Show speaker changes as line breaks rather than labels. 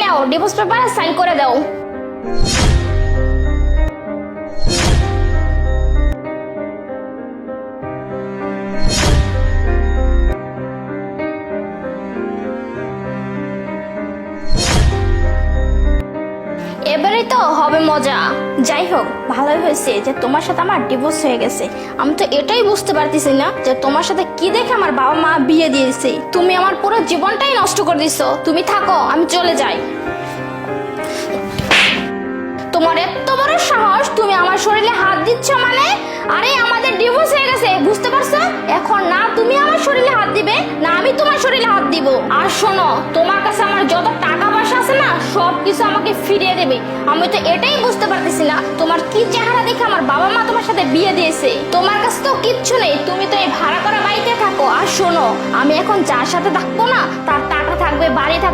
নাও, divorce পেপারে sign করে দাও। এবারেই তো হবে মজা। যাই হোক, ভালোই হয়েছে যে তোমার সাথে আমার ডিভোর্স হয়ে গেছে। আমি তো এটাই বুঝতে পারতেছি না যে তোমার সাথে কি দেখে আমার বাবা মা বিয়ে দিয়েছে। তুমি আমার পুরো জীবনটাই নষ্ট করে দিছো। তুমি থাকো, আমি চলে যাই। তোমার এত বড় সাহস, তুমি আমার শরীরে হাত দিচ্ছ মানে? আরে আমাদের ডিভোর্স হয়ে গেছে, বুঝতে পারছো? এখন না তুমি আমার শরীরে হাত দিবে, না আমি তোমার শরীরে হাত দিব। আর শোনো, তোমার কাছে আমার যত টাকা পয়সা আছে না, সব কিছু আমাকে ফিরিয়ে দেবে। আমি তো এটাই বুঝতে পারতেছি না তোমার কি চেহারা দেখে আমার বাবা মা তোমার সাথে বিয়ে দিয়েছে। তোমার কাছে তো কিচ্ছু নেই, তুমি তো এই ভাড়া করা বাড়িতে থাকো। আর শোনো, আমি এখন যার সাথে থাকবো না, তার টাকা থাকবে, বাড়ি থাকবে,